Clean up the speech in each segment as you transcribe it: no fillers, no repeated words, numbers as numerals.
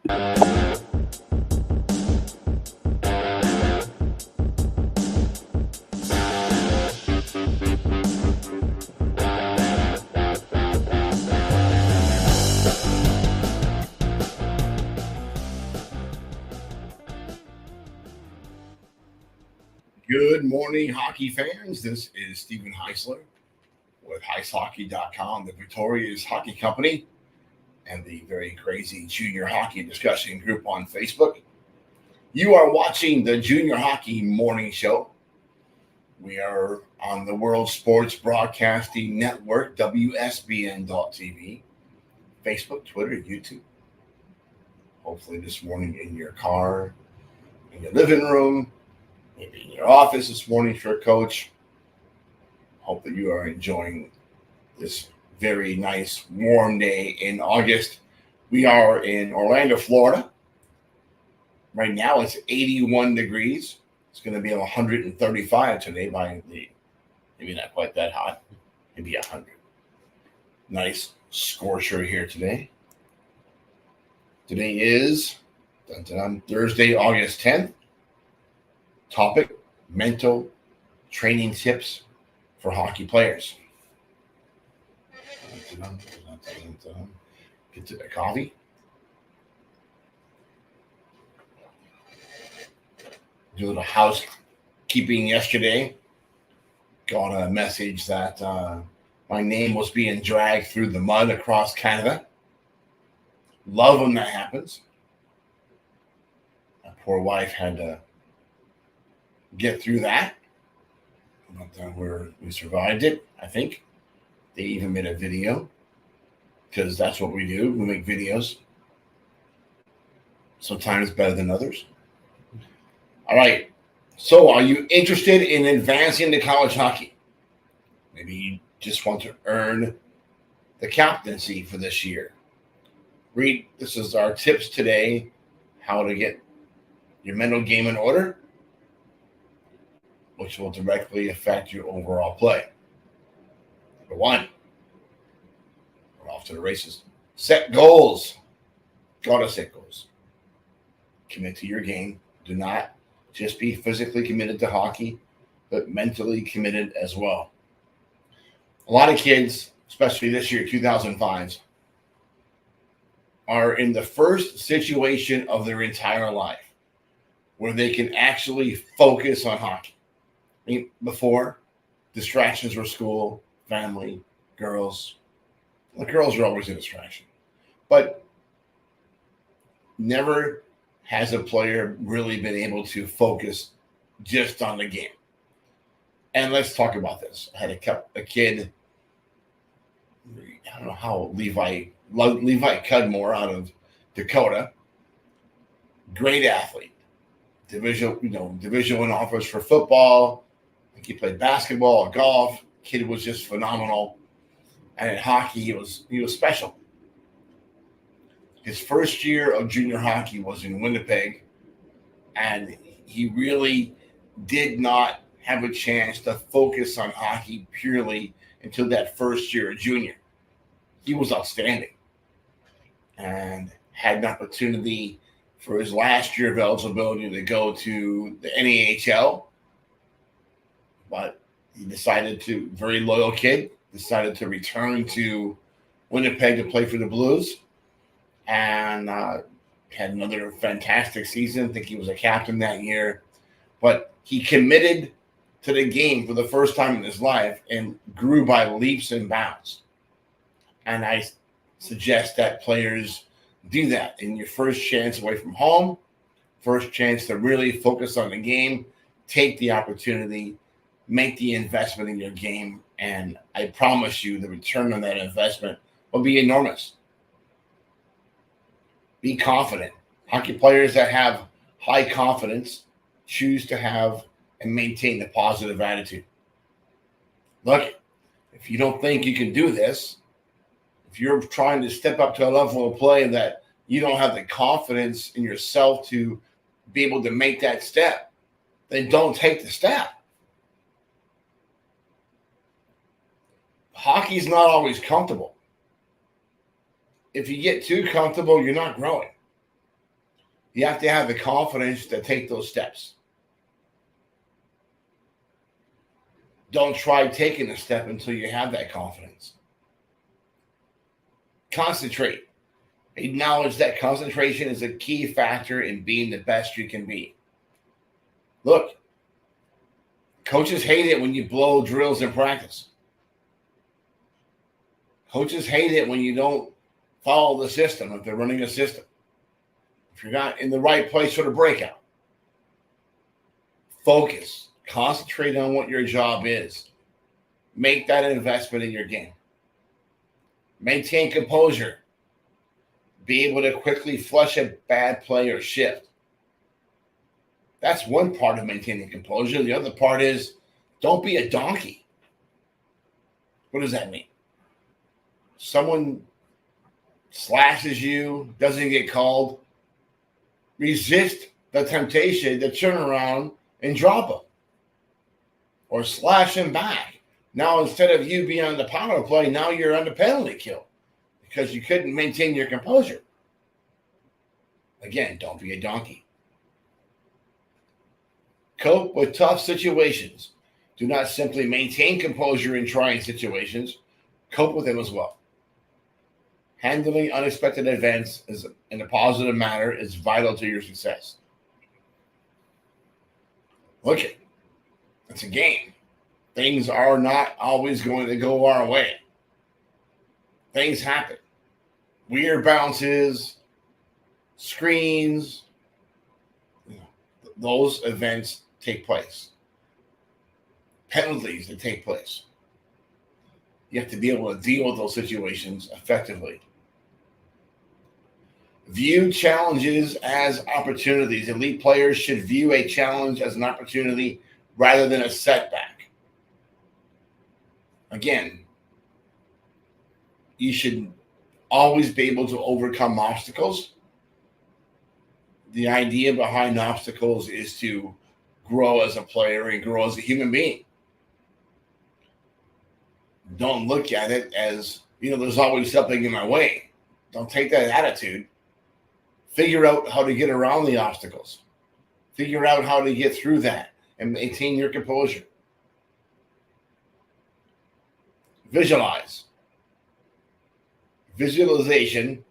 Good morning, hockey fans. This is Stephen Heisler with HeisHockey.com, the Victoria's Hockey Company, and the very crazy junior hockey discussion group on Facebook. You are watching the Junior Hockey Morning Show. We are on the World Sports Broadcasting Network, WSBN.TV, Facebook, Twitter, YouTube. Hopefully this morning in your car, in your living room, maybe in your office this morning for a coach. Hope that you are enjoying this very nice warm day in August. We are in Orlando, Florida. Right now it's 81 degrees. It's going to be 135 today by maybe not quite that hot, maybe 100. Nice scorcher here today. Today is Thursday, August 10th. Topic: mental training tips for hockey players. Get to the coffee. Do a little housekeeping yesterday. Got a message that my name was being dragged through the mud across Canada. Love when that happens. My poor wife had to get through that. But we survived it, I think. They even made a video because that's what we do. We make videos. Sometimes better than others. All right. So are you interested in advancing to college hockey? Maybe you just want to earn the captaincy for this year. This is our tips today, how to get your mental game in order, which will directly affect your overall play. Number one, we're off to the races. Set goals. Gotta set goals. Commit to your game. Do not just be physically committed to hockey, but mentally committed as well. A lot of kids, especially this year, 2005s, are in the first situation of their entire life where they can actually focus on hockey. I mean, before, distractions were school, family, girls. The girls are always a distraction. But never has a player really been able to focus just on the game. And let's talk about this. I had a kid, I don't know how, Levi Cudmore out of Dakota. Great athlete. Division I offers for football. I think he played basketball, golf. Kid was just phenomenal. And in hockey, he was special. His first year of junior hockey was in Winnipeg, and he really did not have a chance to focus on hockey purely until that first year of junior. He was outstanding and had an opportunity for his last year of eligibility to go to the NAHL, but he very loyal kid, decided to return to Winnipeg to play for the Blues, and had another fantastic season. I think he was a captain that year, but he committed to the game for the first time in his life and grew by leaps and bounds. And I suggest that players do that in your first chance away from home, first chance to really focus on the game, take the opportunity, make the investment in your game, and I promise you the return on that investment will be enormous. Be confident. Hockey players that have high confidence choose to have and maintain a positive attitude. Look, if you don't think you can do this, if you're trying to step up to a level of play that you don't have the confidence in yourself to be able to make that step, then don't take the step. Hockey's not always comfortable. If you get too comfortable, you're not growing. You have to have the confidence to take those steps. Don't try taking a step until you have that confidence. Concentrate. Acknowledge that concentration is a key factor in being the best you can be. Look, coaches hate it when you blow drills in practice. Coaches hate it when you don't follow the system if they're running a system. If you're not in the right place for the breakout. Focus. Concentrate on what your job is. Make that an investment in your game. Maintain composure. Be able to quickly flush a bad play or shift. That's one part of maintaining composure. The other part is don't be a donkey. What does that mean? Someone slashes you, doesn't get called. Resist the temptation to turn around and drop them or slash him back. Now, instead of you being on the power play, now you're on the penalty kill because you couldn't maintain your composure. Again, don't be a donkey. Cope with tough situations. Do not simply maintain composure in trying situations. Cope with them as well. Handling unexpected events in a positive manner is vital to your success. Look, it's a game. Things are not always going to go our way. Things happen. Weird bounces, screens, those events take place. Penalties that take place. You have to be able to deal with those situations effectively. View challenges as opportunities. Elite players should view a challenge as an opportunity rather than a setback. Again, you should always be able to overcome obstacles. The idea behind obstacles is to grow as a player and grow as a human being. Don't look at it as, there's always something in my way. Don't take that attitude. Figure out how to get around the obstacles. Figure out how to get through that and maintain your composure. Visualize. Visualization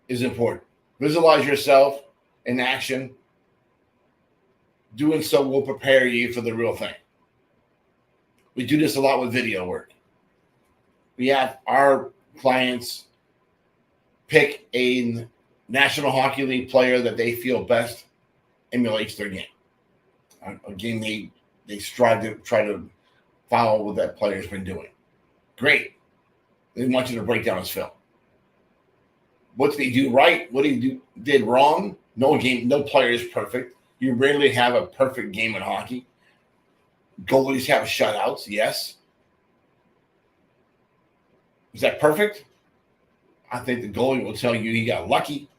is important. Visualize yourself in action. Doing so will prepare you for the real thing. We do this a lot with video work. We have our clients pick a National Hockey League player that they feel best emulates their game. Again, they strive to try to follow what that player's been doing. Great. They want you to break down his film. What did he do right? What he did wrong? No player is perfect. You rarely have a perfect game in hockey. Goalies have shutouts, yes. Is that perfect? I think the goalie will tell you he got lucky.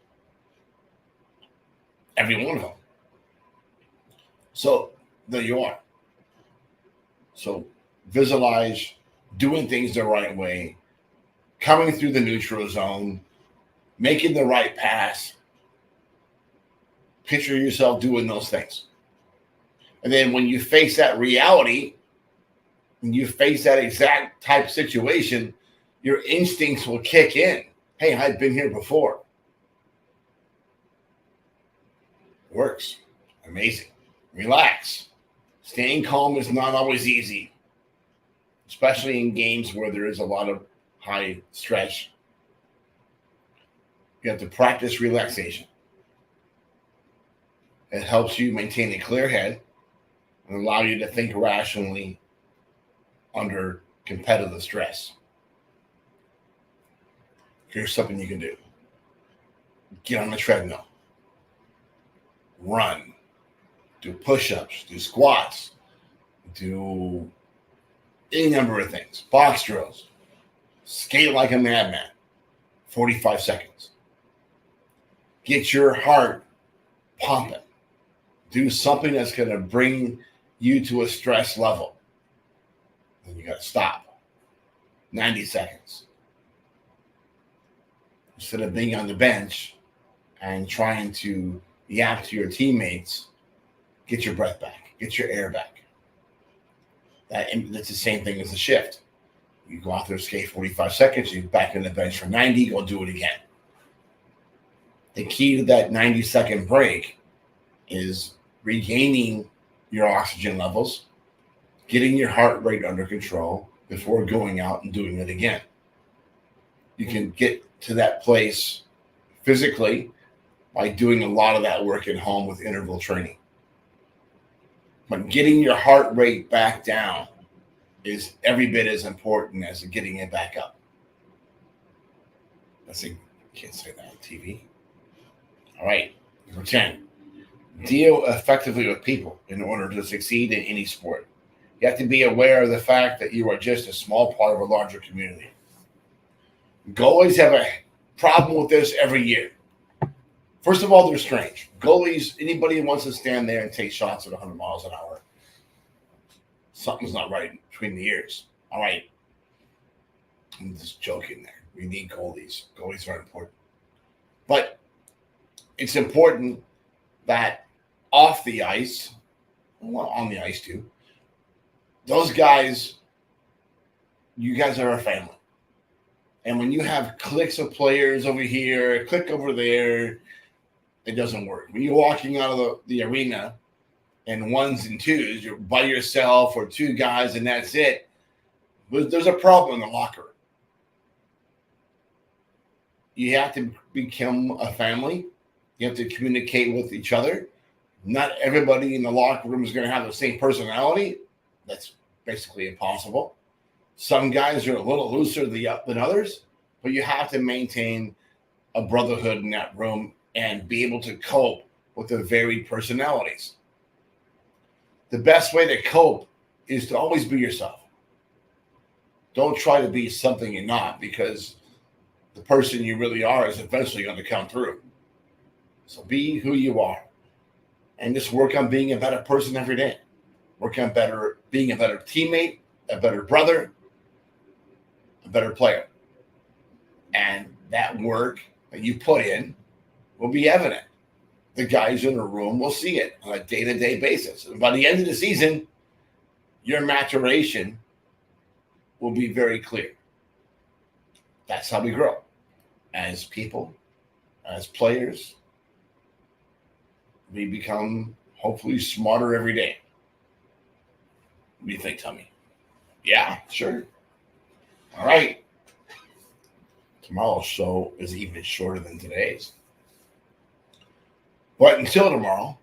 Every one of them. So there you are. So visualize doing things the right way, coming through the neutral zone, making the right pass. Picture yourself doing those things. And then when you face that reality, when you face that exact type situation, your instincts will kick in. Hey, I've been here before. Works. Amazing. Relax. Staying calm is not always easy, especially in games where there is a lot of high stress. You have to practice relaxation. It helps you maintain a clear head and allow you to think rationally under competitive stress. Here's something you can do. Get on the treadmill. Run. Do push-ups. Do squats. Do any number of things. Box drills. Skate like a madman. 45 seconds. Get your heart pumping. Do something that's going to bring you to a stress level. Then you got to stop. 90 seconds. Instead of being on the bench and trying to yap to your teammates, get your breath back, get your air back. That's the same thing as a shift. You go out there, skate 45 seconds, you back in the bench for 90, go do it again. The key to that 90-second break is regaining your oxygen levels, getting your heart rate under control before going out and doing it again. You can get to that place physically by doing a lot of that work at home with interval training. But getting your heart rate back down is every bit as important as getting it back up. Can't say that on TV. All right, number 10. Deal effectively with people in order to succeed in any sport. You have to be aware of the fact that you are just a small part of a larger community. Goalies have a problem with this every year. First of all, they're strange. Goalies, anybody who wants to stand there and take shots at 100 miles an hour, something's not right between the ears. All right. I'm just joking there. We need goalies. Goalies are important. But it's important that off the ice, well, on the ice too, those guys, you guys are a family. And when you have cliques of players over here, a clique over there, it doesn't work. When you're walking out of the arena and ones and twos, you're by yourself or two guys and that's it, there's a problem in the locker room. You have to become a family. You have to communicate with each other. Not everybody in the locker room is going to have the same personality. That's basically impossible. Some guys are a little looser than others, but you have to maintain a brotherhood in that room and be able to cope with the varied personalities. The best way to cope is to always be yourself. Don't try to be something you're not, because the person you really are is eventually going to come through. So be who you are and just work on being a better person every day. Work on being a better teammate, a better brother, a better player. And that work that you put in will be evident. The guys in the room will see it on a day-to-day basis. And by the end of the season, your maturation will be very clear. That's how we grow. As people, as players, we become hopefully smarter every day. What do you think, Tommy? Yeah, sure. All right. Tomorrow's show is even shorter than today's. But until tomorrow,